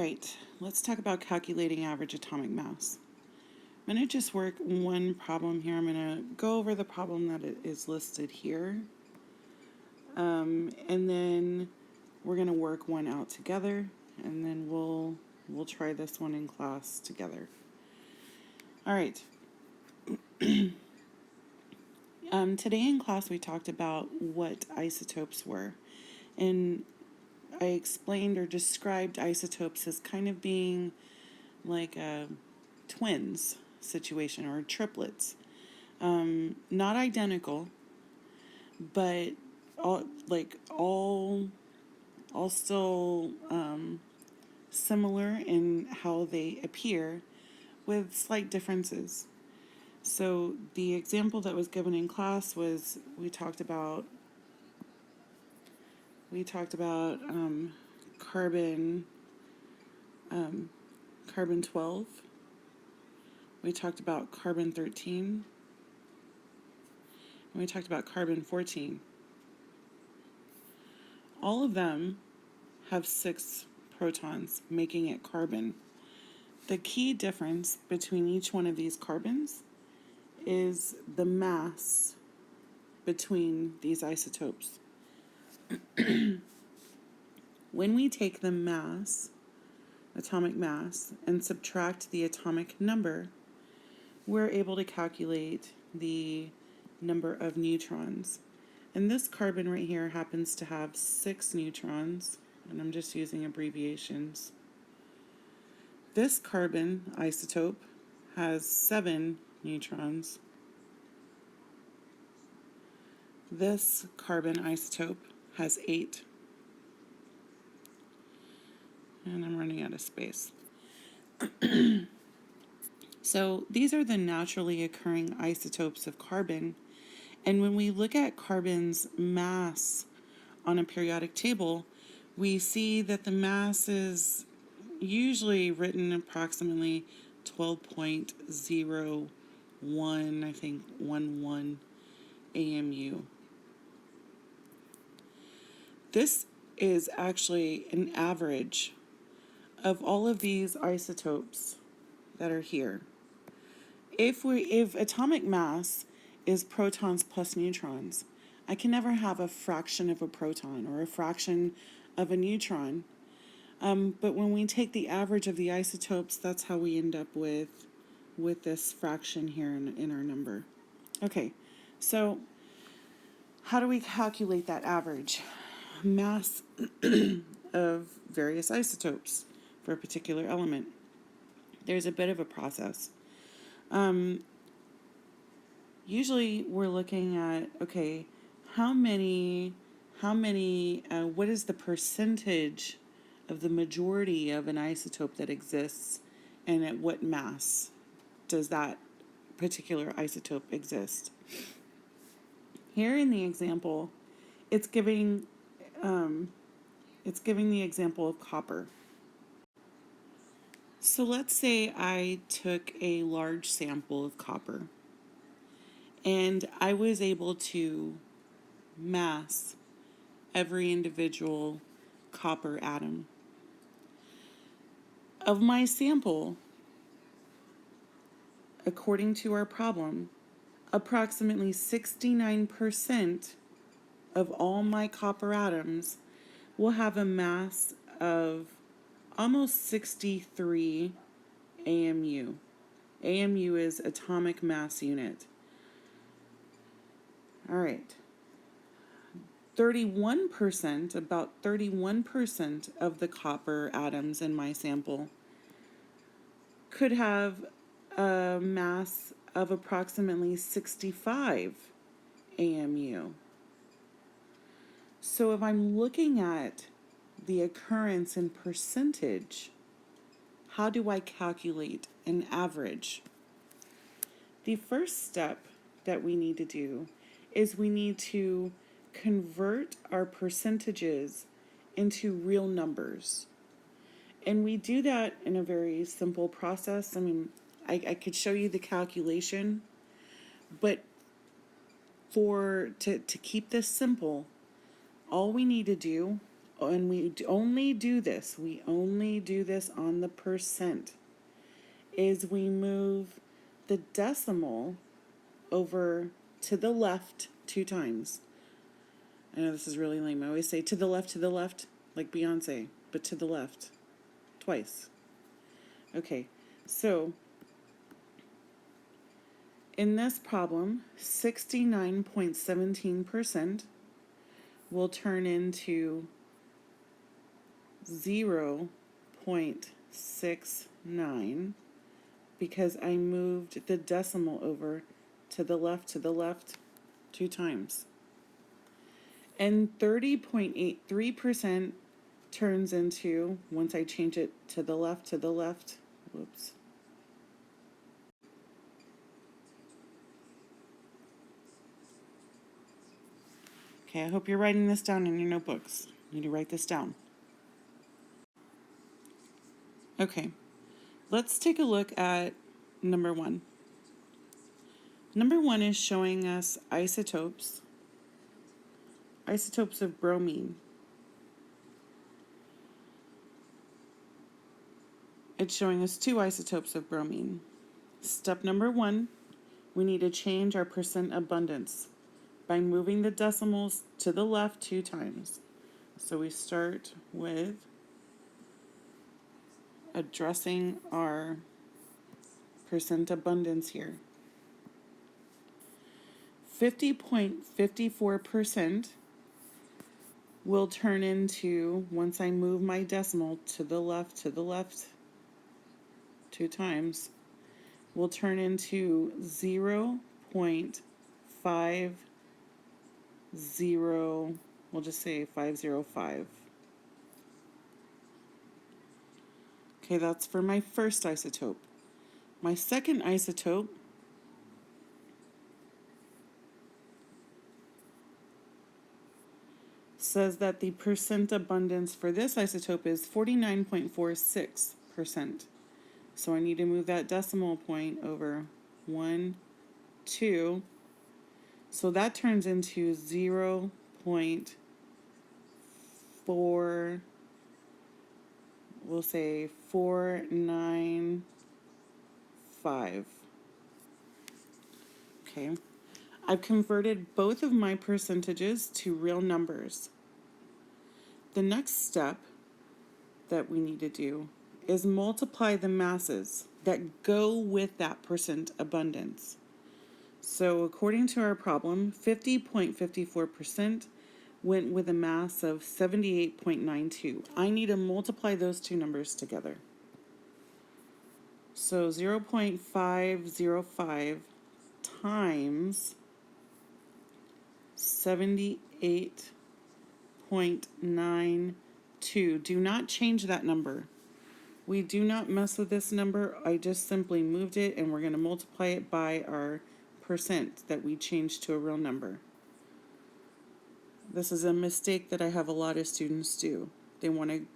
right, let's talk about calculating average atomic mass. I'm going to just work one problem here. I'm going to go over the problem that is listed here. And then we're going to work one out together, and then we'll try this one in class together. All right. Today in class we talked about what isotopes were, and I explained or described isotopes as kind of being like a twins situation or triplets. Not identical, but all still similar in how they appear, with slight differences. So the example that was given in class was we talked about carbon 12. We talked about carbon 13. And we talked about carbon 14. All of them have 6 protons, making it carbon. The key difference between each one of these carbons is the mass between these isotopes. When we take the mass, atomic mass, and subtract the atomic number, we're able to calculate the number of neutrons. And this carbon right here happens to have 6 neutrons, and I'm just using abbreviations. This carbon isotope has 7 neutrons. This carbon isotope has 8. And I'm running out of space. So these are the naturally occurring isotopes of carbon. And when we look at carbon's mass on a periodic table, we see that the mass is usually written approximately 12.01, I think 11 AMU. This is actually an average of all of these isotopes that are here. If atomic mass is protons plus neutrons, I can never have a fraction of a proton or a fraction of a neutron. But when we take the average of the isotopes, that's how we end up with this fraction here in our number. Okay, so how do we calculate that average mass of various isotopes for a particular element? There's a bit of a process. Usually we're looking at, okay, what is the percentage of the majority of an isotope that exists, and at what mass does that particular isotope exist? Here in the example, it's giving the example of copper. So let's say I took a large sample of copper, and I was able to mass every individual copper atom. Of my sample, according to our problem, approximately 69% of all my copper atoms will have a mass of almost 63 AMU. AMU is atomic mass unit. All right. 31%, about 31% of the copper atoms in my sample could have a mass of approximately 65 AMU. So if I'm looking at the occurrence in percentage, how do I calculate an average? The first step that we need to do is we need to convert our percentages into real numbers. And we do that in a very simple process. I mean, I could show you the calculation, but to keep this simple, all we need to do and only do this on the percent, is we move the decimal over to the left 2 times. I know this is really lame. I always say to the left, like Beyonce, but to the left twice. Okay, so in this problem, 69.17% will turn into 0.69 because I moved the decimal over to the left 2 times. And 30.83% turns into, once I change it to the left, whoops. Okay, I hope you're writing this down in your notebooks. You need to write this down. Okay, let's take a look at number 1. Number 1 is showing us isotopes of bromine. It's showing us 2 isotopes of bromine. Step number 1, we need to change our percent abundance by moving the decimals to the left 2 times. So we start with addressing our percent abundance here. 50.54% will turn into, once I move my decimal to the left 2 times, will turn into 0.50, we'll just say 505. Okay, that's for my first isotope. My second isotope says that the percent abundance for this isotope is 49.46%. So I need to move that decimal point over 1, 2. So that turns into 0.4, we'll say 495. Okay. I've converted both of my percentages to real numbers. The next step that we need to do is multiply the masses that go with that percent abundance. So according to our problem, 50.54% went with a mass of 78.92. I need to multiply those 2 numbers together. So 0.505 times 78.92. Do not change that number. We do not mess with this number. I just simply moved it, and we're going to multiply it by our percent that we changed to a real number. This is a mistake that I have a lot of students do. They want to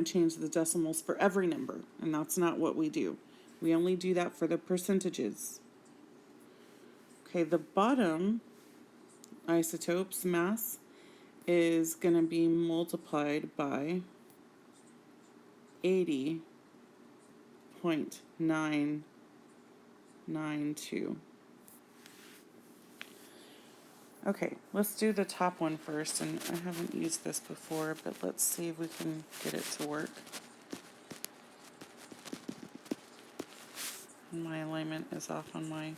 change the decimals for every number, and that's not what we do. We only do that for the percentages. Okay, the bottom isotope's mass is going to be multiplied by 80.992. Okay, let's do the top one first, and I haven't used this before, but let's see if we can get it to work. My alignment is off on my,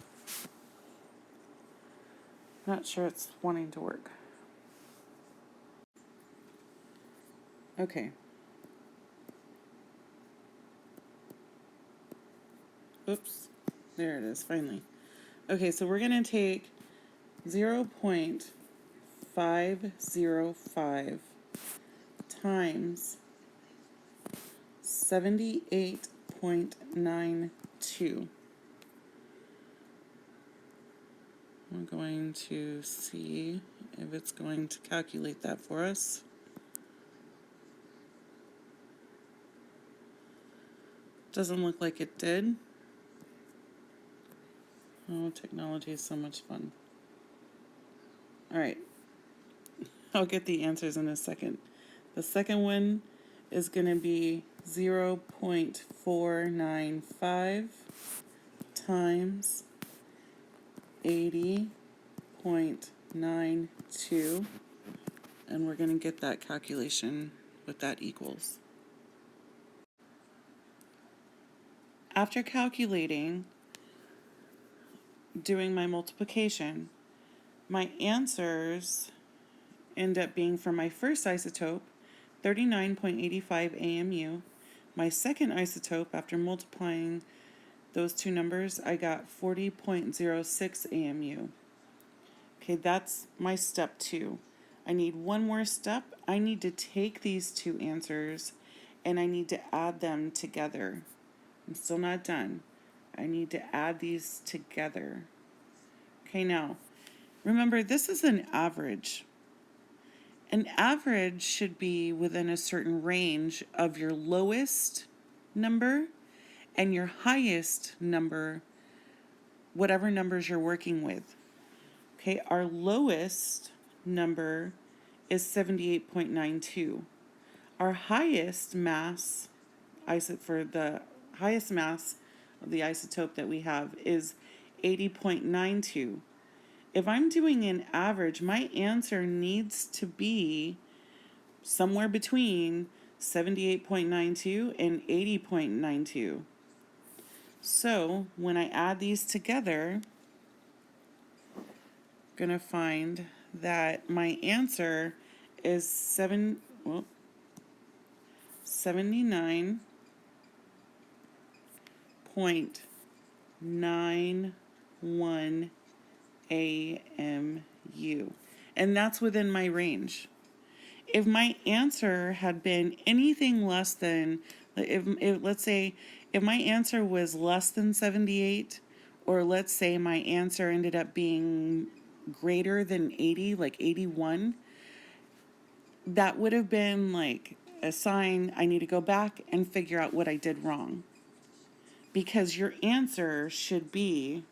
not sure it's wanting to work. Okay. Oops, there it is, finally. Okay, so we're going to take 0.505 times 78.92. We're going to see if it's going to calculate that for us. Doesn't look like it did. Oh, technology is so much fun. All right. I'll get the answers in a second. The second one is going to be 0.495 times 80.92, and we're going to get that calculation, what that equals. After calculating, doing my multiplication, my answers end up being, for my first isotope, 39.85 AMU. My second isotope, after multiplying those two numbers, I got 40.06 AMU. Okay, that's my step 2. I need one more step. I need to take these two answers and I need to add them together. I'm still not done. I need to add these together. Okay, now, remember, this is an average. An average should be within a certain range of your lowest number and your highest number, whatever numbers you're working with. Okay, our lowest number is 78.92. Our highest mass, for the highest mass of the isotope that we have is 80.92. If I'm doing an average, my answer needs to be somewhere between 78.92 and 80.92. So when I add these together, I'm going to find that my answer is 79.91 AMU. And that's within my range. If my answer had been anything less than, if let's say, if my answer was less than 78, or let's say my answer ended up being greater than 80, like 81, that would have been like a sign I need to go back and figure out what I did wrong. Because your answer should be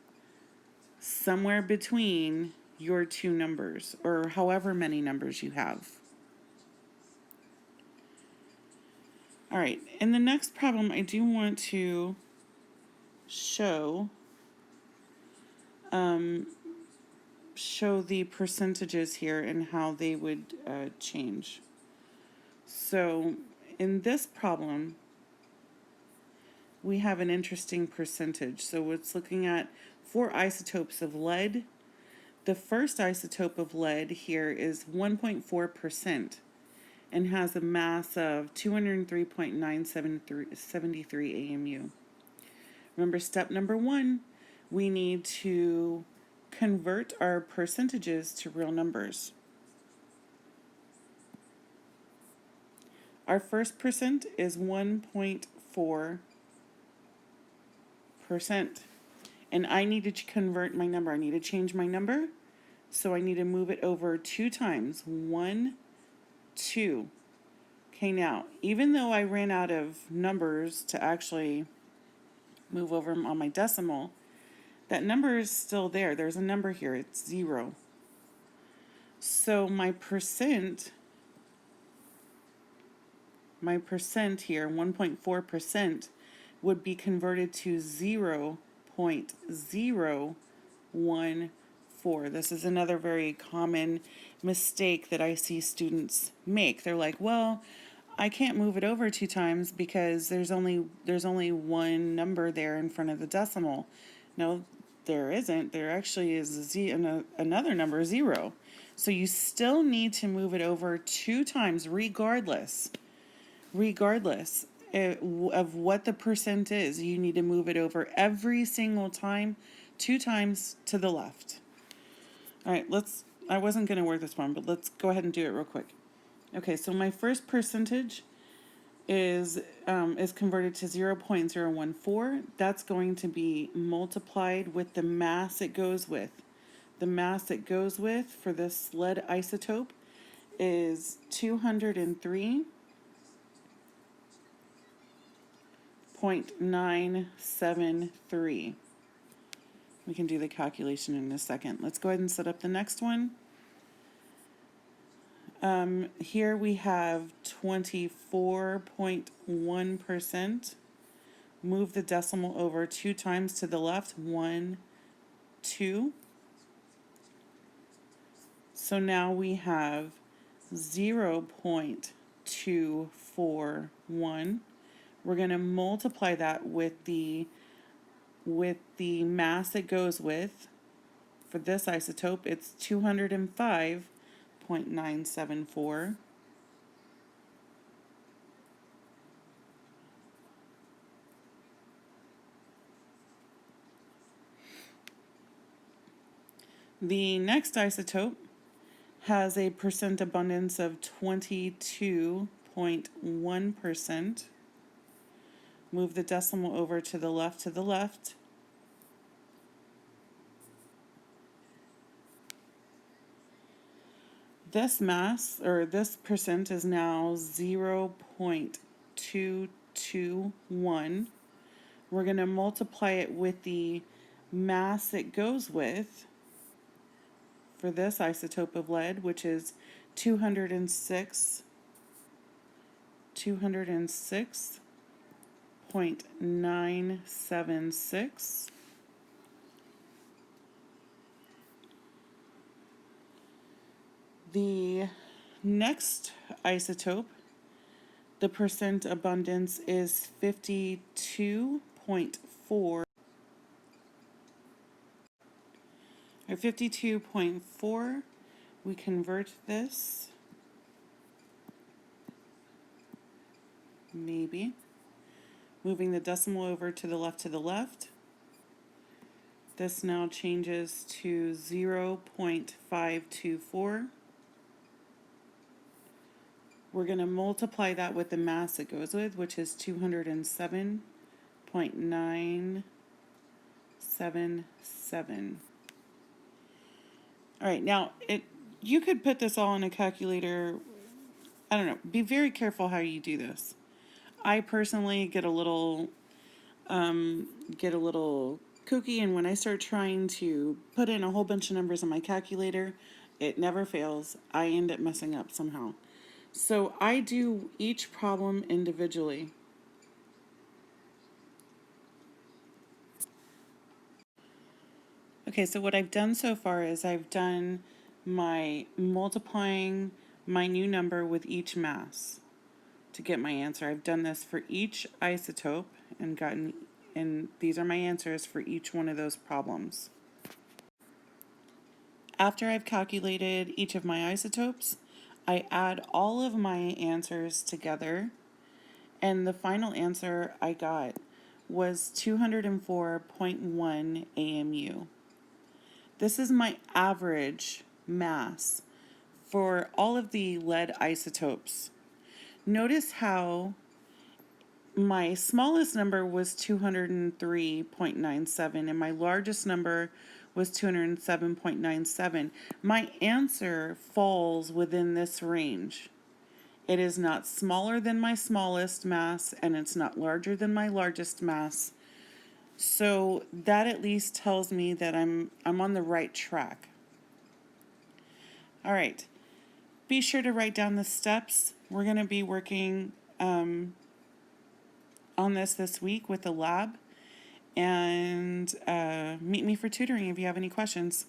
somewhere between your two numbers, or however many numbers you have. All right, in the next problem, I do want to show the percentages here and how they would change. So in this problem, we have an interesting percentage. So it's looking at 4 isotopes of lead. The first isotope of lead here is 1.4% and has a mass of 203.973 AMU. Remember, step number 1, we need to convert our percentages to real numbers. Our first percent is 1.4%. And I need to convert my number. I need to change my number. So I need to move it over 2 times. 1, 2. Okay, now, even though I ran out of numbers to actually move over on my decimal, that number is still there. There's a number here. It's 0. So my percent here, 1.4%, would be converted to 0.014. This is another very common mistake that I see students make. They're like, well, I can't move it over 2 times because there's only one number there in front of the decimal. No, there isn't. There actually is another number, 0. So you still need to move it over 2 times regardless of what the percent is. You need to move it over every single time 2 times to the left. All right, I wasn't going to work this one, but let's go ahead and do it real quick. Okay, so my first percentage is converted to 0.014. That's going to be multiplied with the mass it goes with. The mass it goes with for this lead isotope is 203.973. We can do the calculation in a second. Let's go ahead and set up the next one. Here we have 24.1%. Move the decimal over 2 times to the left, 1, 2. So now we have 0.241. We're going to multiply that with the mass it goes with. For this isotope, it's 205.974. The next isotope has a percent abundance of 22.1%. Move the decimal over to the left. This mass, or this percent, is now 0.221. We're going to multiply it with the mass it goes with for this isotope of lead, which is 206.976. The next isotope, the percent abundance is 52.4, or 52.4. We convert this, maybe, moving the decimal over to the left. This now changes to 0.524. We're going to multiply that with the mass it goes with, which is 207.977. All right, now you could put this all in a calculator. I don't know. Be very careful how you do this. I personally get a little kooky, and when I start trying to put in a whole bunch of numbers on my calculator, it never fails. I end up messing up somehow. So I do each problem individually. Okay, so what I've done so far is I've done my multiplying my new number with each mass to get my answer. I've done this for each isotope and these are my answers for each one of those problems. After I've calculated each of my isotopes, I add all of my answers together, and the final answer I got was 204.1 AMU. This is my average mass for all of the lead isotopes. Notice how my smallest number was 203.97 and my largest number was 207.97. My answer falls within this range. It is not smaller than my smallest mass and it's not larger than my largest mass. So that at least tells me that I'm on the right track. All right. Be sure to write down the steps. We're going to be working on this week with the lab, and meet me for tutoring if you have any questions.